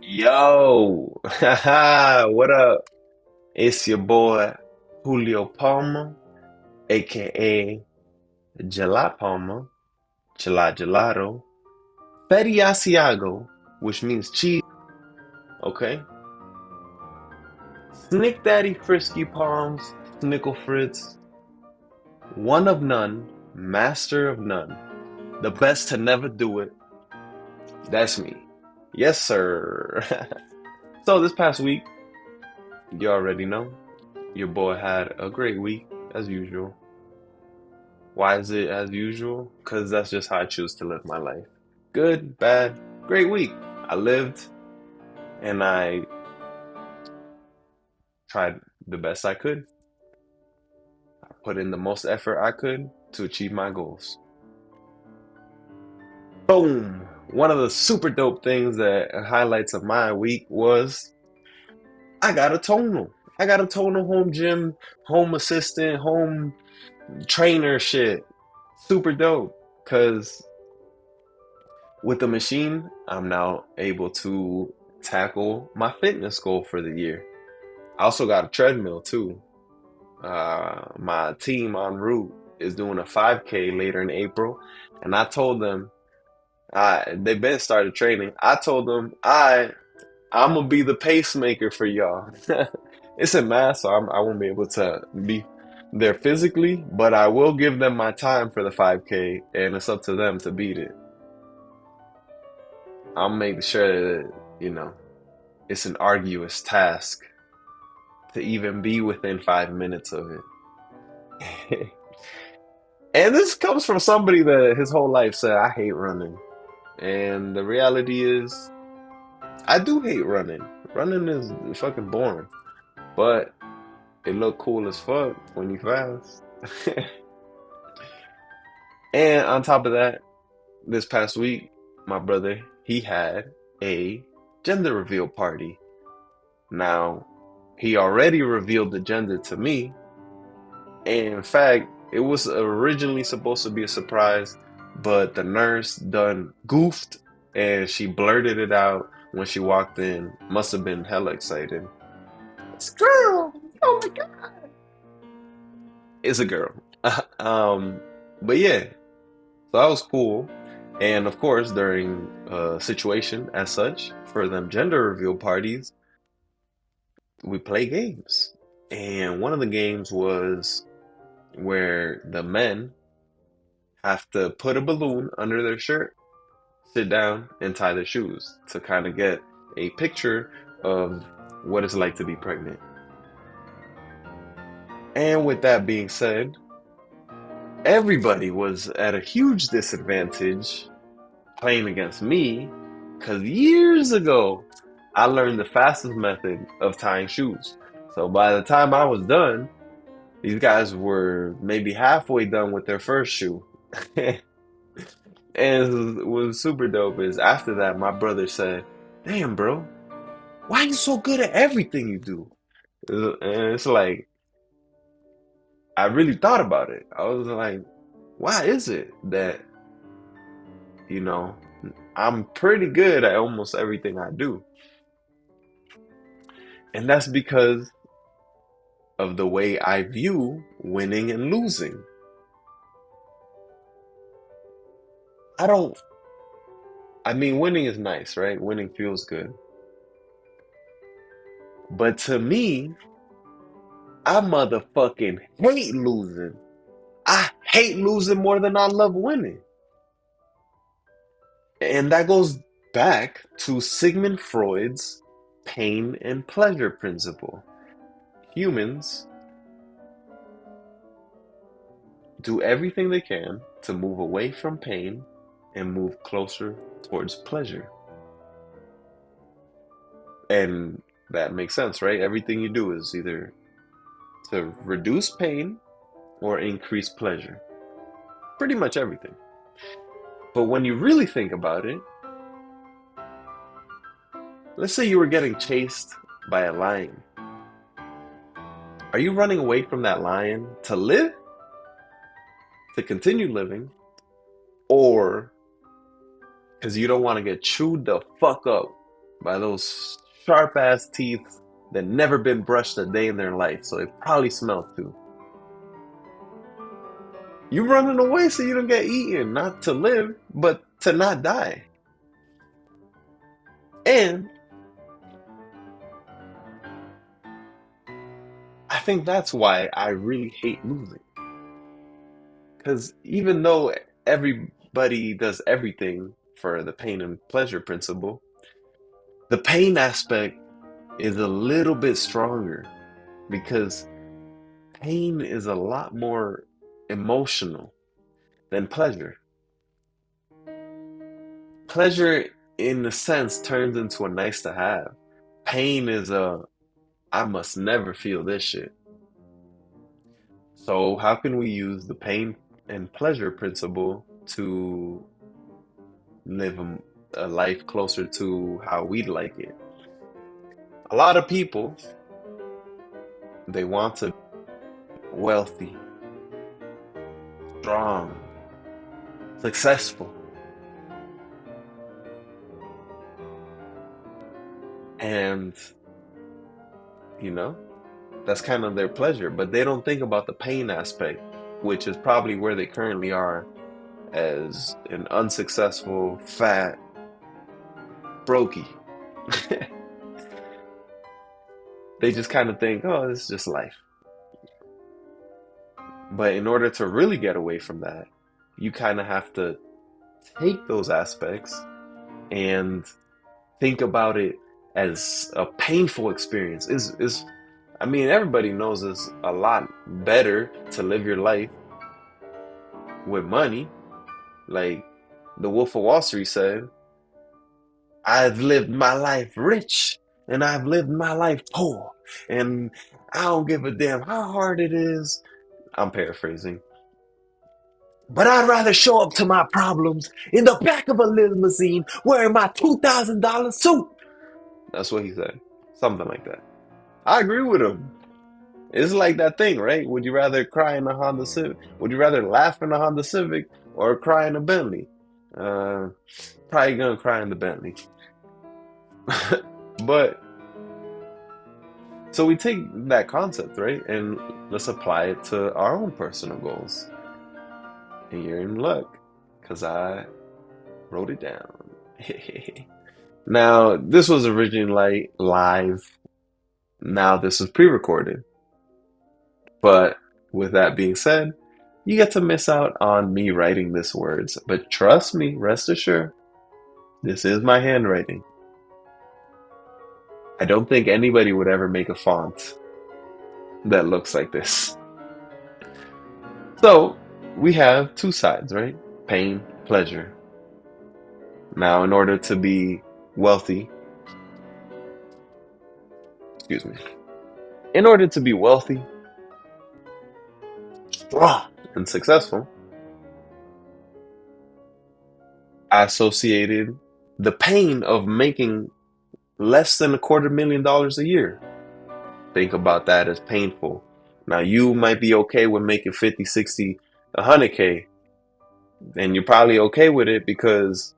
Yo, what up? It's your boy Julio Palma, aka Gela Palma, Gela Gelato, Fetty Asiago, which means cheese, okay? Snick Daddy Frisky Palms, Snickle Fritz, one of none, master of none, the best to never do it. That's me. Yes, sir. So this past week, you already know, your boy had a great week as usual. Why is it as usual? Because that's just how I choose to live my life. Good, bad, great week. I lived and I tried the best I could. I put in the most effort I could to achieve my goals. Boom! One of the super dope things that highlights of my week was I got a tonal. I got a tonal home gym, home assistant, home trainer shit. Super dope. Because with the machine, I'm now able to tackle my fitness goal for the year. I also got a treadmill too. My team en route is doing a 5K later in April, and I told them they've been started training. I told them I'm gonna be the pacemaker for y'all. It's in mass, so I won't be able to be there physically, but I will give them my time for the 5K, and it's up to them to beat it. I'll make sure that, it's an arduous task to even be within 5 minutes of it. And this comes from somebody that his whole life said, I hate running. And the reality is, I do hate running. Running is fucking boring. But it look cool as fuck when you fast. And on top of that, this past week, my brother, he had a gender reveal party. Now, he already revealed the gender to me. And in fact, it was originally supposed to be a surprise, but the nurse done goofed and she blurted it out when she walked in. Must have been hella excited. It's a girl! Oh my God! It's a girl. um, but yeah, so that was cool. And of course, during a situation as such, for them gender reveal parties, we play games. And one of the games was where the men have to put a balloon under their shirt, sit down, and tie their shoes to kind of get a picture of what it's like to be pregnant. And with that being said, everybody was at a huge disadvantage playing against me because years ago I learned the fastest method of tying shoes. So by the time I was done, these guys were maybe halfway done with their first shoe. And what was super dope is after that, my brother said, Damn, bro, why are you so good at everything you do? And it's like, I really thought about it. I was like, why is it that, you know, I'm pretty good at almost everything I do? And that's because of the way I view winning and losing. I don't, I mean, winning is nice, right? Winning feels good. But to me, I motherfucking hate losing. I hate losing more than I love winning. And that goes back to Sigmund Freud's pain and pleasure principle. Humans do everything they can to move away from pain and move closer towards pleasure. And that makes sense, right? Everything you do is either to reduce pain or increase pleasure. Pretty much everything. But when you really think about it, let's say you were getting chased by a lion. Are you running away from that lion to live, to continue living, or because you don't want to get chewed the fuck up by those sharp ass teeth that never been brushed a day in their life, so it probably smells too. You running away so you don't get eaten, not to live, but to not die. And I think that's why I really hate losing. Because even though everybody does everything for the pain and pleasure principle, the pain aspect is a little bit stronger because pain is a lot more emotional than pleasure. Pleasure, in a sense, turns into a nice to have. Pain is a, I must never feel this shit. So, how can we use the pain and pleasure principle to live a life closer to how we'd like it? A lot of people, they want to be wealthy, strong, successful, and you know, that's kind of their pleasure, but they don't think about the pain aspect, which is probably where they currently are as an unsuccessful, fat, brokey. They just kind of think, oh, it's just life. But in order to really get away from that, you kind of have to take those aspects and think about it as a painful experience. Is I mean, everybody knows it's a lot better to live your life with money. Like the Wolf of Wall Street said, I've lived my life rich and I've lived my life poor. And I don't give a damn how hard it is. I'm paraphrasing. But I'd rather show up to my problems in the back of a limousine wearing my $2,000 suit. That's what he said. Something like that. I agree with him. It's like that thing, right? Would you rather cry in a Honda Civic? Would you rather laugh in a Honda Civic or cry in a Bentley? Uh, Probably gonna cry in the Bentley. But so we take that concept, right? And let's apply it to our own personal goals. And you're in luck because I wrote it down. Now, this was originally live. Now, this is pre recorded. But with that being said, you get to miss out on me writing these words. But trust me, rest assured, this is my handwriting. I don't think anybody would ever make a font that looks like this. So, we have two sides, right? Pain, pleasure. Now, in order to be wealthy, excuse me, in order to be wealthy, strong, and successful, I associated the pain of making less than $250,000 a year. Think about that as painful. Now, you might be okay with making 50, 60, 100K, and you're probably okay with it because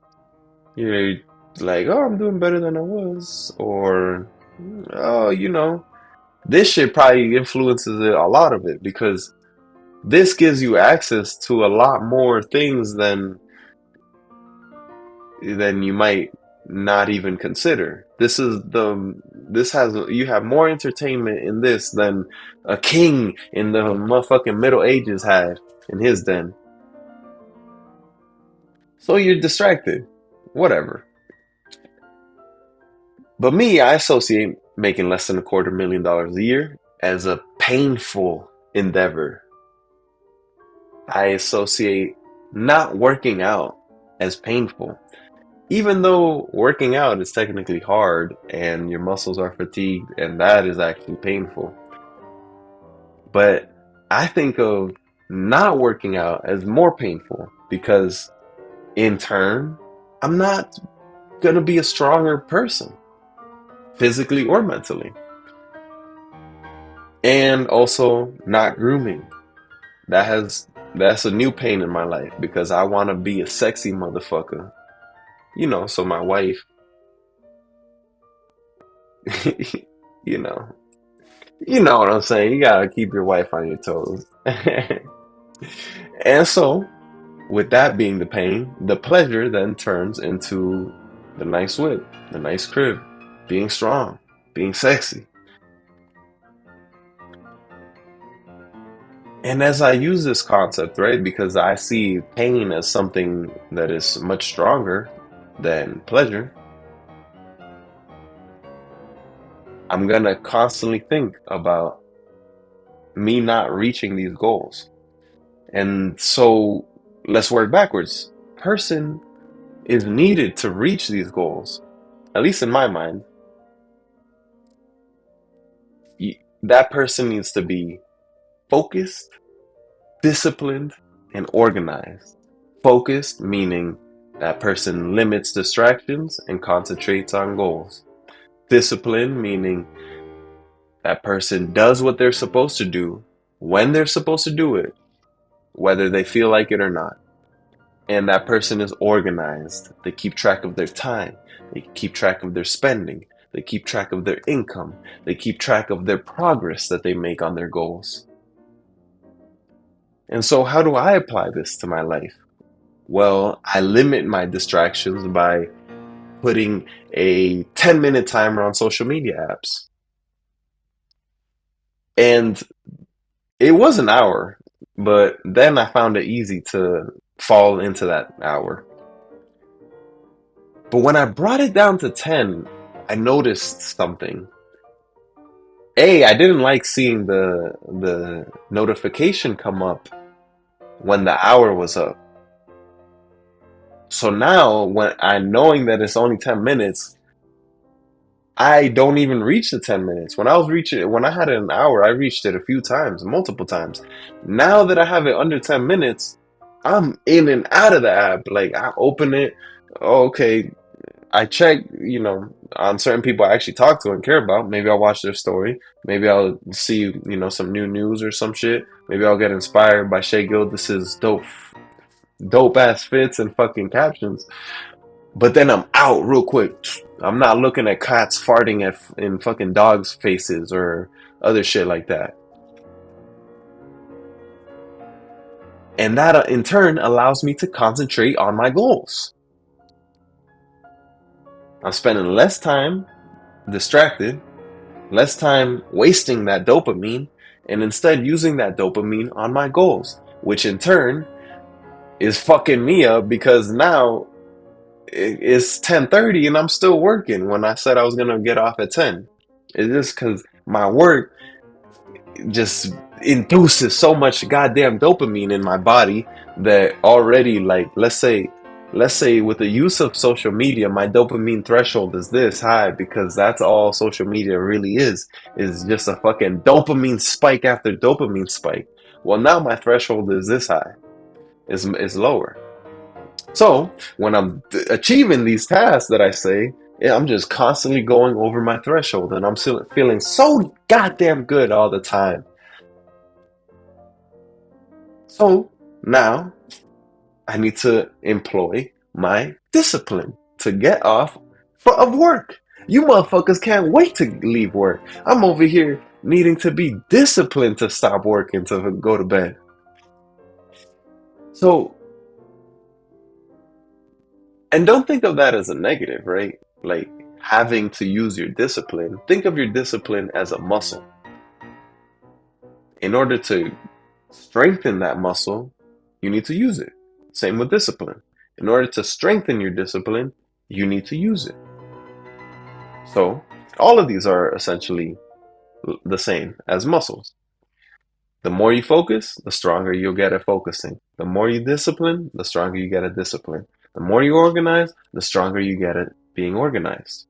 you're like, oh, I'm doing better than I was, or oh, this shit probably influences it, a lot of it, because this gives you access to a lot more things than you might not even consider. This has, you have more entertainment in this than a king in the motherfucking Middle Ages had in his den. So you're distracted. Whatever. But me, I associate making less than $250,000 a year as a painful endeavor. I associate not working out as painful. Even though working out is technically hard and your muscles are fatigued, and that is actually painful. But I think of not working out as more painful because, in turn, I'm not going to be a stronger person, physically or mentally. And also, not grooming. That's a new pain in my life because I want to be a sexy motherfucker. So my wife You know, you know what I'm saying. You gotta keep your wife on your toes. And so, with that being the pain, the pleasure then turns into the nice whip, the nice crib, being strong, being sexy. And as I use this concept, right, because I see pain as something that is much stronger than pleasure, I'm gonna constantly think about me not reaching these goals. And so let's work backwards. Person is needed to reach these goals, at least in my mind. That person needs to be focused, disciplined, and organized. Focused, meaning that person limits distractions and concentrates on goals. Discipline, meaning that person does what they're supposed to do when they're supposed to do it, whether they feel like it or not. And that person is organized. They keep track of their time, they keep track of their spending, they keep track of their income, they keep track of their progress that they make on their goals. And so, how do I apply this to my life? Well, I limit my distractions by putting a 10-minute timer on social media apps. And it was an hour, but then I found it easy to fall into that hour. But when I brought it down to 10, I noticed something. I didn't like seeing the notification come up when the hour was up. So now when I knowing that it's only 10 minutes, I don't even reach the 10 minutes. When I had it an hour, I reached it a few times, multiple times. Now that I have it under 10 minutes, I'm in and out of the app. Like I open it, oh, okay, I check, on certain people I actually talk to and care about. Maybe I'll watch their story. Maybe I'll see, some new news or some shit. Maybe I'll get inspired by Shea Gildis's dope ass fits and fucking captions. But then I'm out real quick. I'm not looking at cats farting in fucking dogs' faces or other shit like that. And that in turn allows me to concentrate on my goals. I'm spending less time distracted, less time wasting that dopamine, and instead using that dopamine on my goals, which in turn is fucking me up because now it's 10:30 and I'm still working when I said I was gonna get off at 10. It's just because my work just induces so much goddamn dopamine in my body that already, like, let's say with the use of social media, my dopamine threshold is this high because that's all social media really is just a fucking dopamine spike after dopamine spike. Well, now my threshold is this high, is lower. So when I'm achieving these tasks that I say, yeah, I'm just constantly going over my threshold and I'm still feeling so goddamn good all the time. So now I need to employ my discipline to get off of work. You motherfuckers can't wait to leave work. I'm over here needing to be disciplined to stop working to go to bed. So, and don't think of that as a negative, right? Like having to use your discipline. Think of your discipline as a muscle. In order to strengthen that muscle, you need to use it. Same with discipline. In order to strengthen your discipline, you need to use it. So, all of these are essentially the same as muscles. The more you focus, the stronger you'll get at focusing. The more you discipline, the stronger you get at discipline. The more you organize, the stronger you get at being organized.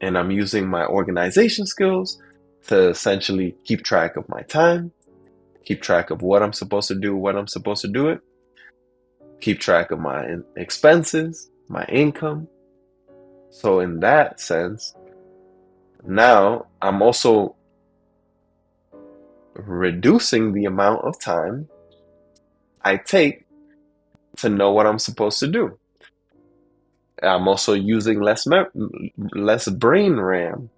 And I'm using my organization skills to essentially keep track of my time, keep track of what I'm supposed to do, when I'm supposed to do it, keep track of my expenses, my income. So, in that sense, now I'm also reducing the amount of time I take to know what I'm supposed to do. I'm also using less brain RAM,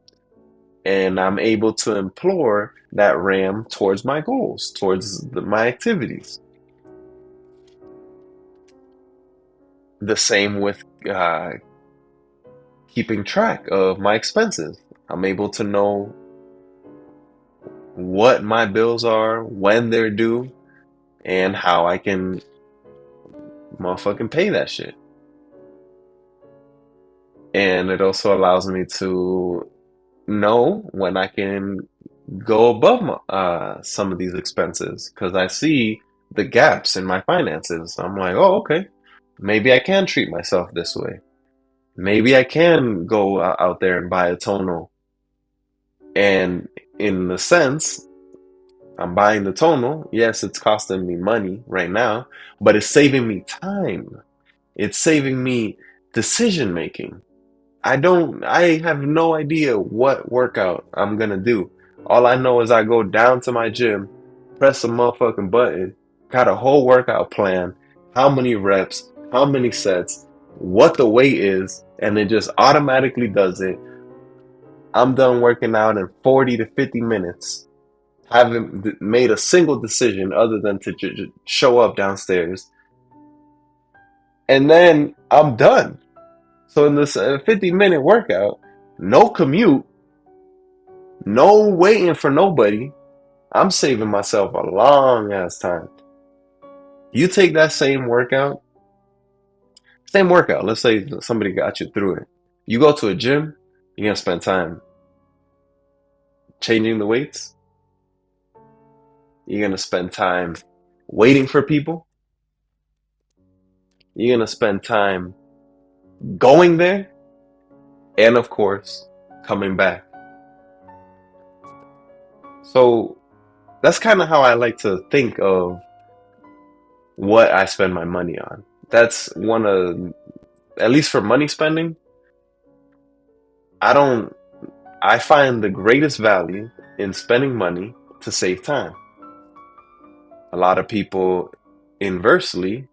and I'm able to employ that RAM towards my goals, towards my activities. The same with keeping track of my expenses. I'm able to know what my bills are, when they're due, and how I can motherfucking pay that shit. And it also allows me to know when I can go above some of these expenses because I see the gaps in my finances. I'm like, oh, okay, maybe I can treat myself this way. Maybe I can go out there and buy a tonal. And in the sense, I'm buying the tonal. Yes, it's costing me money right now, but it's saving me time. It's saving me decision making. I have no idea what workout I'm gonna do. All I know is I go down to my gym, press a motherfucking button, got a whole workout plan, how many reps, how many sets, what the weight is, and it just automatically does it. I'm done working out in 40 to 50 minutes. Haven't made a single decision other than to show up downstairs. And then I'm done. So in this 50-minute workout, no commute, no waiting for nobody. I'm saving myself a long ass time. You take that same workout. Let's say somebody got you through it. You go to a gym, you're gonna spend time changing the weights. You're gonna spend time waiting for people. You're gonna spend time going there, and of course, coming back. So that's kind of how I like to think of what I spend my money on. That's one of, at least for money spending, I don't, I find the greatest value in spending money to save time. A lot of people inversely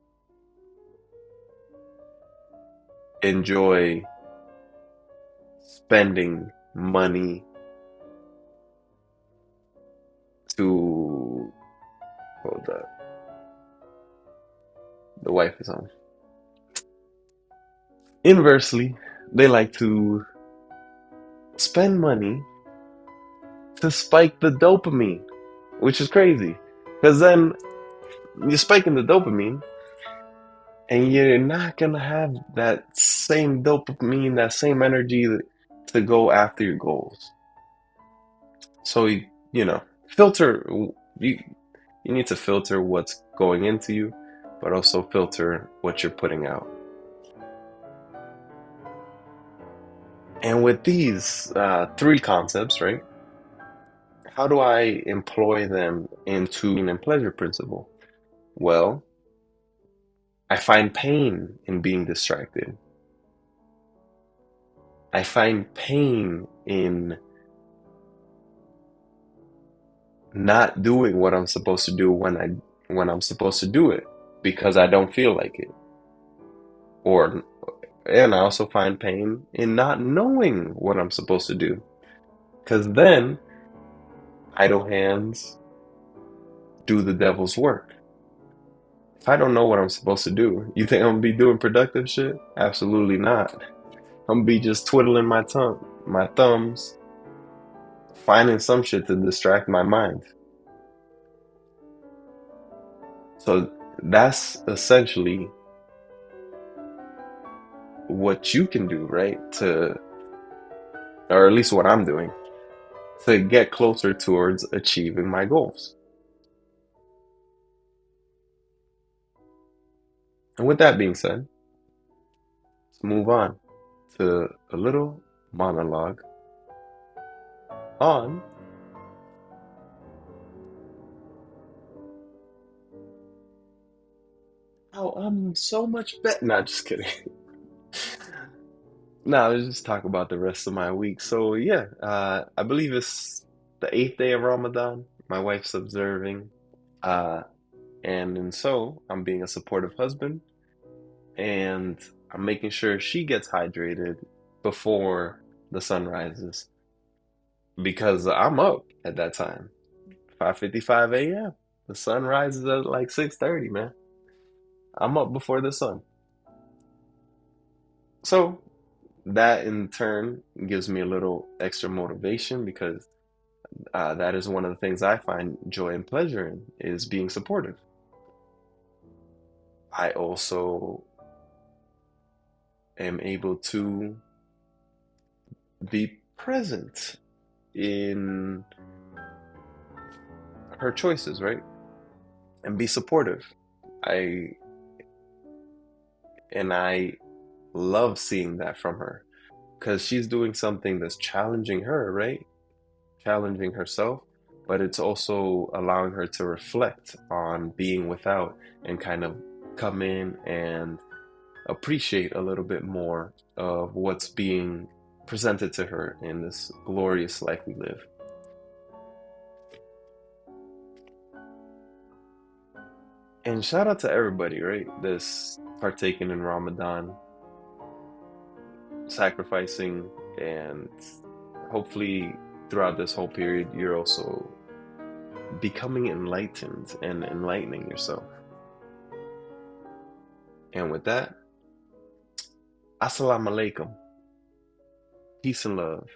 enjoy spending money to, hold up, the wife is on. Inversely, they like to spend money to spike the dopamine, which is crazy. Because then you're spiking the dopamine and you're not gonna have that same dopamine, that same energy to go after your goals. So you know, filter. You you need to filter what's going into you, but also filter what you're putting out. And with these three concepts, right? How do I employ them into and pleasure principle? Well, I find pain in being distracted. I find pain in not doing what I'm supposed to do when I'm supposed to do it because I don't feel like it. Or and I also find pain in not knowing what I'm supposed to do because then idle hands do the devil's work. If I don't know what I'm supposed to do, you think I'm gonna be doing productive shit? Absolutely not. I'm gonna be just twiddling my thumbs, finding some shit to distract my mind. So that's essentially what you can do, right? Or at least what I'm doing, to get closer towards achieving my goals. And with that being said, let's move on to a little monologue on how I'm so much better. Nah, just kidding. Nah, let's just talk about the rest of my week. So yeah, I believe it's the eighth day of Ramadan. My wife's observing, uh, and so I'm being a supportive husband, and I'm making sure she gets hydrated before the sun rises because I'm up at that time, 5:55 a.m. The sun rises at like 6:30, man. I'm up before the sun. So that in turn gives me a little extra motivation because that is one of the things I find joy and pleasure in is being supportive. I also am able to be present in her choices, right? And be supportive. I I love seeing that from her because she's doing something that's challenging her, right? Challenging herself, but it's also allowing her to reflect on being without and kind of come in and appreciate a little bit more of what's being presented to her in this glorious life we live. And shout out to everybody, right? This partaking in Ramadan, sacrificing, and hopefully throughout this whole period, you're also becoming enlightened and enlightening yourself. And with that, assalamu alaikum. Peace and love.